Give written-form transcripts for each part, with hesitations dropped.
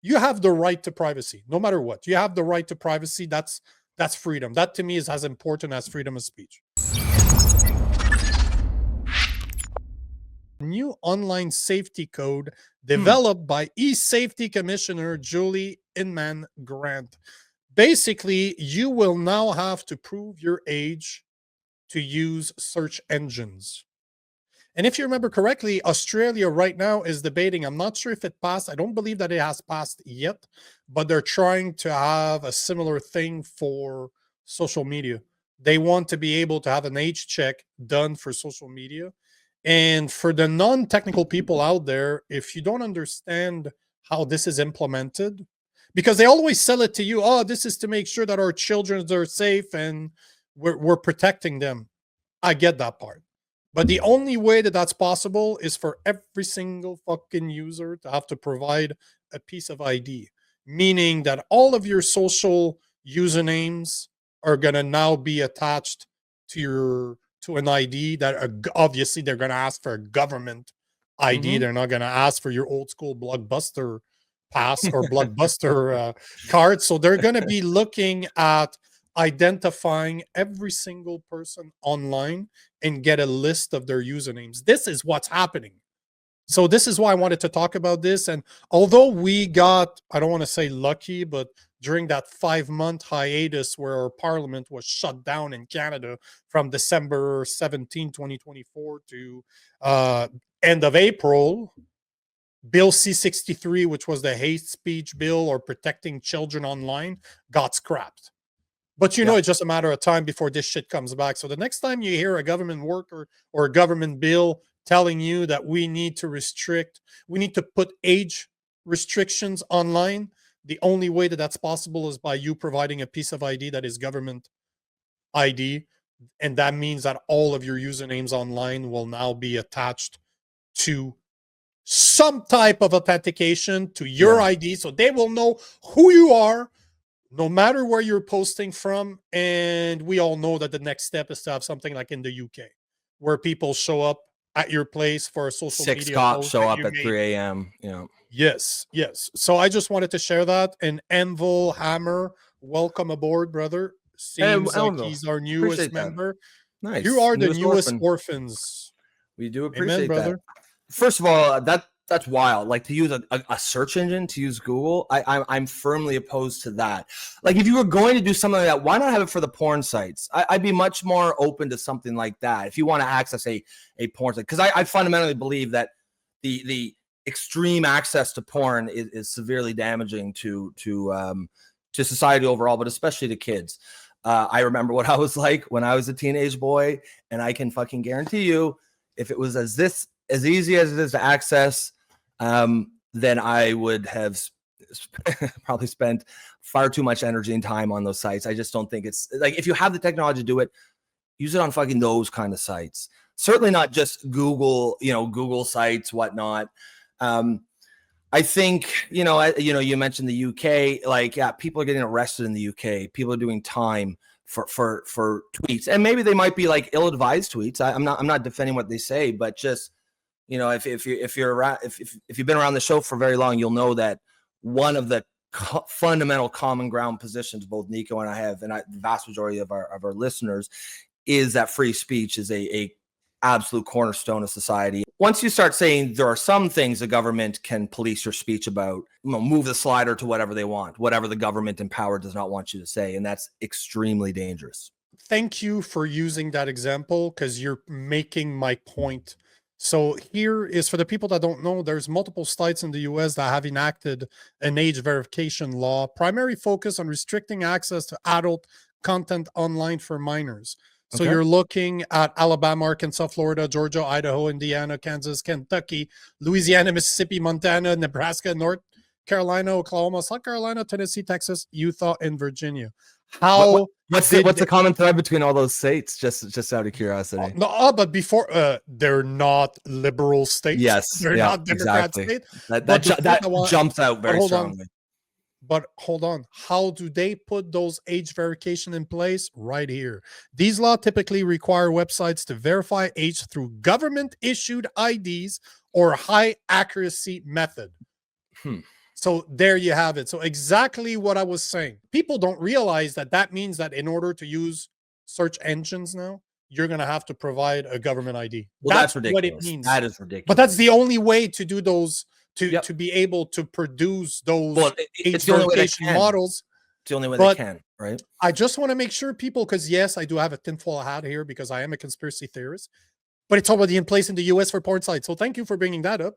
you have the right to privacy, no matter what. You have the right to privacy. That's freedom. That to me is as important as freedom of speech. New online safety code developed by e-safety commissioner Julie Inman Grant. Basically, you will now have to prove your age to use search engines. And if you remember correctly, Australia right now is debating. I'm not sure if it passed. I don't believe that it has passed yet, but they're trying to have a similar thing for social media. They want to be able to have an age check done for social media. And for the non-technical people out there, if you don't understand how this is implemented, because they always sell it to you, oh, this is to make sure that our children are safe and we're protecting them. I get that part. But the only way that that's possible is for every single fucking user to have to provide a piece of ID, meaning that all of your social usernames are going to now be attached to an ID that obviously they're going to ask for a government ID. They're not going to ask for your old school Blockbuster pass or Blockbuster card. So they're going to be looking at identifying every single person online and get a list of their usernames. This is what's happening. So this is why I wanted to talk about this. And although we got, I don't want to say lucky, but during that 5-month hiatus where our parliament was shut down in Canada from December 17, 2024 to end of April, Bill C-63, which was the hate speech bill or protecting children online, got scrapped. But you know, it's just a matter of time before this shit comes back. So the next time you hear a government worker or a government bill telling you that we need to put age restrictions online, the only way that that's possible is by you providing a piece of ID that is government ID. And that means that all of your usernames online will now be attached to some type of authentication to your ID. So they will know who you are, no matter where you're posting from. And we all know that the next step is to have something like in the UK, where people show up at your place for a social media. 6 cops show up at 3 a.m. Yes. So I just wanted to share that. And Anvil Hammer, welcome aboard, brother. Seems like he's our newest member. Nice. You are the newest orphans. We do appreciate that. First of all, that's wild. Like, to use a search engine, to use Google, I'm firmly opposed to that. Like, if you were going to do something like that, why not have it for the porn sites? I'd be much more open to something like that. If you want to access a porn site, because I fundamentally believe that the extreme access to porn is severely damaging to society overall, but especially to kids. I remember what I was like when I was a teenage boy, and I can fucking guarantee you, if it was as easy as it is to access, then I would have probably spent far too much energy and time on those sites. I just don't think it's like, if you have the technology to do it, use it on fucking those kind of sites. Certainly not just Google, Google sites, whatnot. I think, you mentioned the UK, like, people are getting arrested in the UK. People are doing time for tweets, and maybe they might be like ill-advised tweets. I'm not defending what they say, but just, if you've been around the show for very long, you'll know that one of the fundamental common ground positions both Nico and I have, and the vast majority of our listeners, is that free speech is a absolute cornerstone of society. Once you start saying there are some things the government can police your speech about, move the slider to whatever they want, whatever the government in power does not want you to say, and that's extremely dangerous. Thank you for using that example, because you're making my point. So here is, for the people that don't know, there's multiple states in the US that have enacted an age verification law, primary focus on restricting access to adult content online for minors. So you're looking at Alabama, Arkansas, Florida, Georgia, Idaho, Indiana, Kansas, Kentucky, Louisiana, Mississippi, Montana, Nebraska, North Carolina, Oklahoma, South Carolina, Tennessee, Texas, Utah, and Virginia. What's the common thread between all those states? Just out of curiosity. But before, they're not liberal states. Yes, they're not Democrat states. That jumps out very strongly. But hold on, how do they put those age verification in place? Right here. These laws typically require websites to verify age through government issued IDs or high accuracy method. So there you have it. So exactly what I was saying. People don't realize that that means that in order to use search engines now, you're going to have to provide a government ID. Well, That's that's what it ridiculous. means. That is But that's ridiculous. the only way to do those, Yep. to be able to produce those Well, age it's the only way they verification can. models. It's the only way they But can, right? I just want to make sure people, because yes, I do have a tinfoil hat here because I am a conspiracy theorist, but it's already in place in the US for porn sites. So thank you for bringing that up.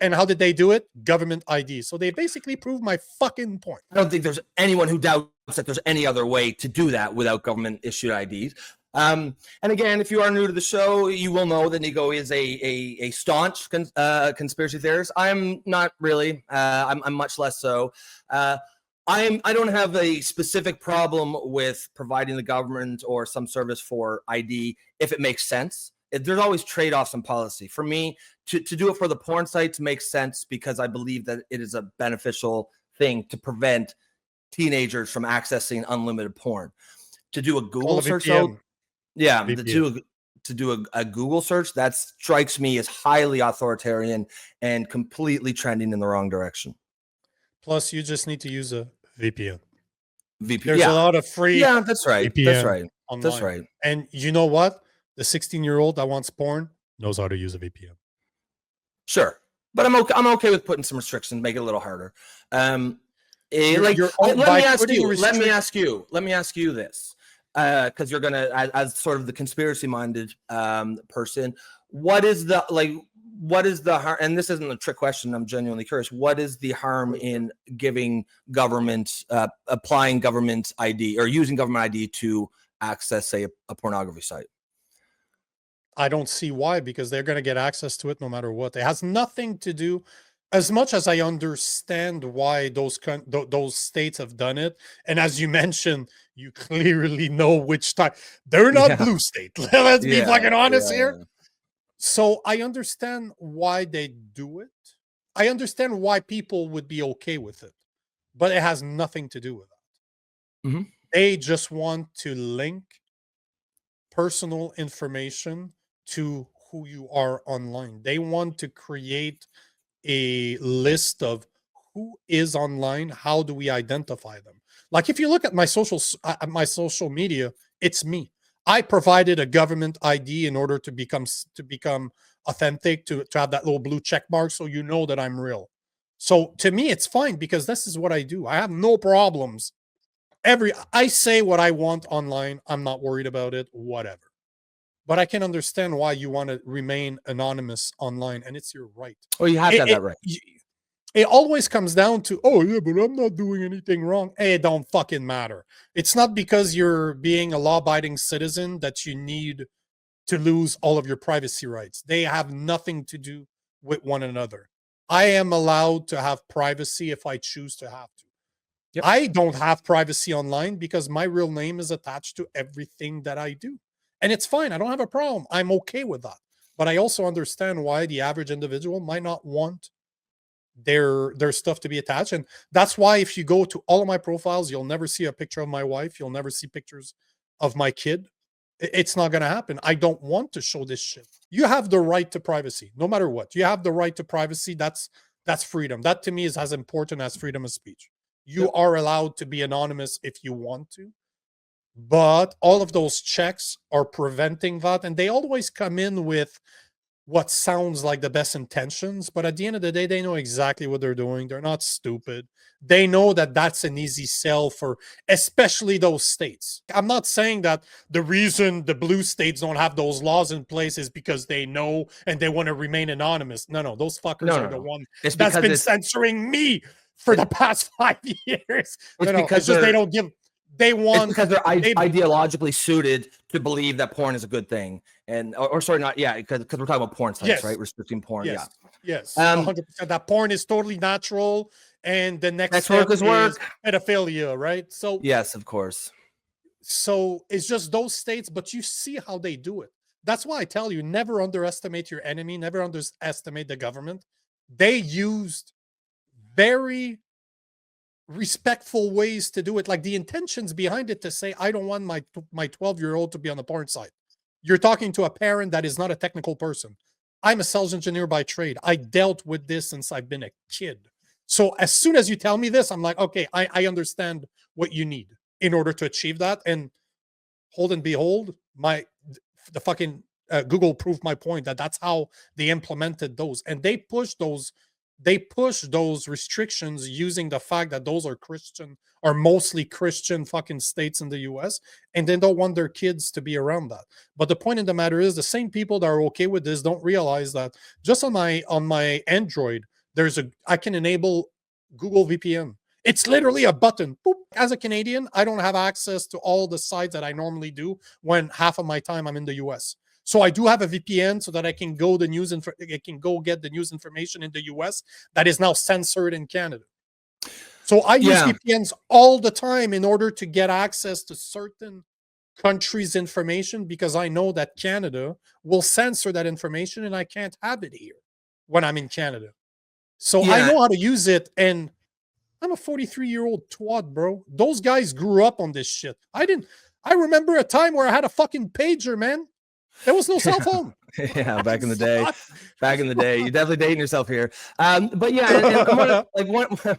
And how did they do it? Government ID. So they basically proved my fucking point. I don't think there's anyone who doubts that there's any other way to do that without government issued IDs. And again, if you are new to the show, you will know that Nico is a staunch conspiracy theorist. I'm not really. I'm much less so. I don't have a specific problem with providing the government or some service for ID if it makes sense. There's always trade-offs in policy. For me, to do it for the porn sites makes sense because I believe that it is a beneficial thing to prevent teenagers from accessing unlimited porn. To do a Google search, though, yeah, to do a Google search, that strikes me as highly authoritarian and completely trending in the wrong direction. Plus, you just need to use a VPN. VPN. There's a lot of free. Yeah, that's right. VPN that's right. online. That's right. And you know what? The 16-year-old that wants porn knows how to use a VPN. Sure, but I'm okay with putting some restrictions, make it a little harder. Let me ask you this, because you're gonna, as sort of the conspiracy-minded person, what is the harm? And this isn't a trick question. I'm genuinely curious. What is the harm in giving government, applying government ID or using government ID to access, say, a pornography site? I don't see why, because they're going to get access to it no matter what. It has nothing to do, as much as I understand why those states have done it. And as you mentioned, you clearly know which type. They're not blue state. Let's be fucking honest here. So I understand why they do it. I understand why people would be okay with it, but it has nothing to do with that. Mm-hmm. They just want to link personal information to who you are online. They want to create a list of who is online. How do we identify them? Like if you look at my social media, it's me. I provided a government ID in order to become authentic, to have that little blue check mark, so you know that I'm real. So to me, it's fine because this is what I do. I have no problems. I say what I want online. I'm not worried about it. Whatever. But I can understand why you want to remain anonymous online, and it's your right. Well, you have to have that right. It always comes down to, oh, yeah, but I'm not doing anything wrong. Hey, it don't fucking matter. It's not because you're being a law-abiding citizen that you need to lose all of your privacy rights. They have nothing to do with one another. I am allowed to have privacy if I choose to have to. Yep. I don't have privacy online because my real name is attached to everything that I do. And it's fine. I don't have a problem. I'm okay with that. But I also understand why the average individual might not want their stuff to be attached. And that's why if you go to all of my profiles, you'll never see a picture of my wife. You'll never see pictures of my kid. It's not going to happen. I don't want to show this shit. You have the right to privacy, no matter what. You have the right to privacy. That's freedom. That to me is as important as freedom of speech. You are allowed to be anonymous if you want to. But all of those checks are preventing that. And they always come in with what sounds like the best intentions. But at the end of the day, they know exactly what they're doing. They're not stupid. They know that that's an easy sell for especially those states. I'm not saying that the reason the blue states don't have those laws in place is because they know and they want to remain anonymous. No. Those fuckers are the one that's been censoring me for the past 5 years. It's just they don't give... They want, it's because they're ideologically suited to believe that porn is a good thing, and because we're talking about porn sites, right? Restricting porn, yes, 100%. That porn is totally natural, and the next step is pedophilia, right? So yes, of course. So it's just those states, but you see how they do it. That's why I tell you, never underestimate your enemy, never underestimate the government. They used very respectful ways to do it, like the intentions behind it, to say, I don't want my 12-year-old to be on the porn site. You're talking to a parent that is not a technical person. I'm a sales engineer by trade. I dealt with this since I've been a kid. So as soon as you tell me this, I'm like, okay, I understand what you need in order to achieve that. And hold and behold, the fucking Google proved my point that that's how they implemented those, and they push those restrictions using the fact that those are Christian or mostly Christian fucking states in the US, and they don't want their kids to be around that. But the point of the matter is the same people that are okay with this don't realize that just on my Android, I can enable Google VPN. It's literally a button. Boop. As a Canadian, I don't have access to all the sites that I normally do when half of my time I'm in the US. So I do have a VPN so that I can go I can go get the news information in the US that is now censored in Canada. So I use VPNs all the time in order to get access to certain countries' information because I know that Canada will censor that information and I can't have it here when I'm in Canada. So I know how to use it, and I'm a 43-year-old twat, bro. Those guys grew up on this shit. I remember a time where I had a fucking pager, man. There was no cell phone. Yeah, back in the day. Back in the day. You're definitely dating yourself here. But yeah, and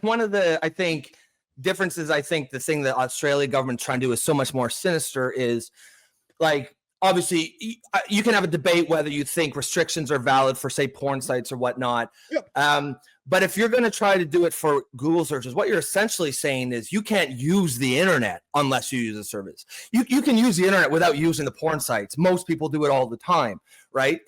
one of the, I think, differences, I think the thing that Australia government's trying to do is so much more sinister is, like, obviously, you can have a debate whether you think restrictions are valid for, say, porn sites or whatnot. Yep. But if you're going to try to do it for Google searches, what you're essentially saying is you can't use the internet unless you use a service. You can use the internet without using the porn sites. Most people do it all the time, right?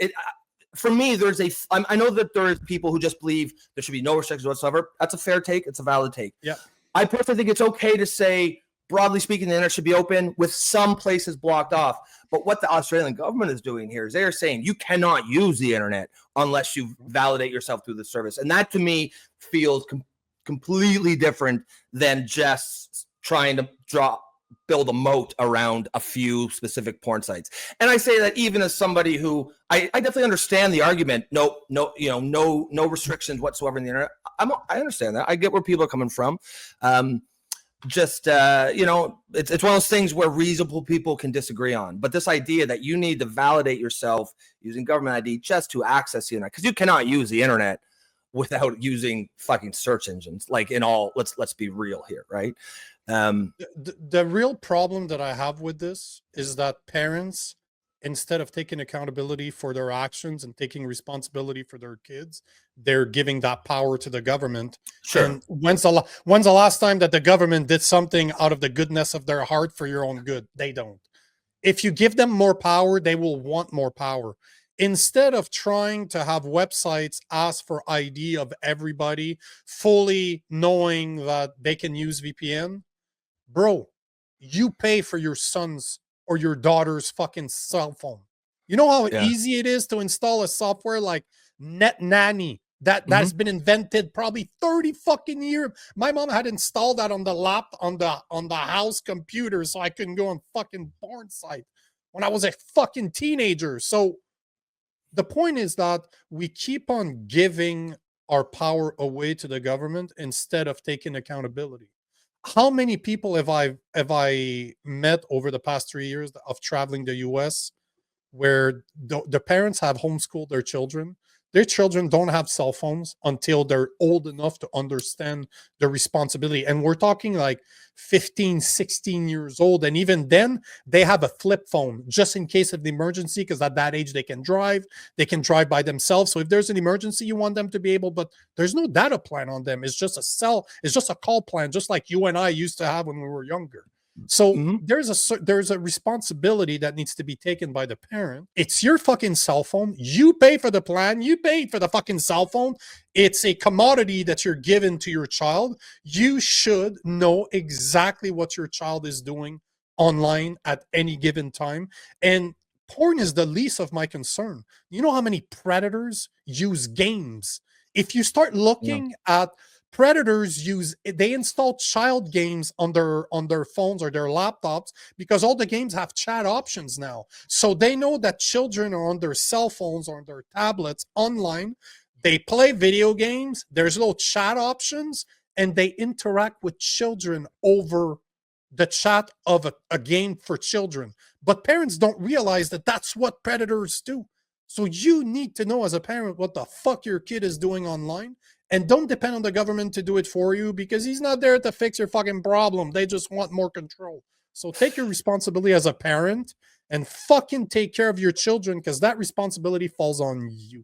For me, I know that there is people who just believe there should be no restrictions whatsoever. That's a fair take. It's a valid take. Yeah. I personally think it's okay to say, broadly speaking, the internet should be open with some places blocked off. But what the Australian government is doing here is they are saying you cannot use the internet unless you validate yourself through the service. And that to me feels completely different than just trying to build a moat around a few specific porn sites. And I say that even as somebody who I definitely understand the argument, no restrictions whatsoever in the internet. I understand that. I get where people are coming from. It's one of those things where reasonable people can disagree on. But this idea that you need to validate yourself using government ID just to access the internet, because you cannot use the internet without using fucking search engines. Like, let's be real here, right? The real problem that I have with this is that parents, instead of taking accountability for their actions and taking responsibility for their kids, they're giving that power to the government. Sure. And when's the last time that the government did something out of the goodness of their heart for your own good? They don't. If you give them more power, they will want more power. Instead of trying to have websites ask for ID of everybody, fully knowing that they can use VPN, bro, you pay for your son's or your daughter's fucking cell phone. You know how easy it is to install a software like Net Nanny that's been invented probably 30 fucking years. My mom had installed that on the house computer so I couldn't go on fucking porn site when I was a fucking teenager. So the point is that we keep on giving our power away to the government instead of taking accountability. How many people have I met over the past 3 years of traveling the US where the parents have homeschooled their children? Their children don't have cell phones until they're old enough to understand the responsibility. And we're talking like 15, 16 years old. And even then, they have a flip phone just in case of the emergency, because at that age, they can drive by themselves. So if there's an emergency, you want them to be able, but there's no data plan on them. It's just a call plan, just like you and I used to have when we were younger. So there's a responsibility that needs to be taken by the parent. It's your fucking cell phone. You pay for the plan. You paid for the fucking cell phone. It's a commodity that you're given to your child. You should know exactly what your child is doing online at any given time. And porn is the least of my concern. You know how many predators use games? If you start looking at predators they install child games on their phones or their laptops because all the games have chat options now. So they know that children are on their cell phones or on their tablets online. They play video games. There's little chat options, and they interact with children over the chat of a game for children. But parents don't realize that that's what predators do. So you need to know as a parent what the fuck your kid is doing online. And don't depend on the government to do it for you, because he's not there to fix your fucking problem. They just want more control. So take your responsibility as a parent and fucking take care of your children, because that responsibility falls on you.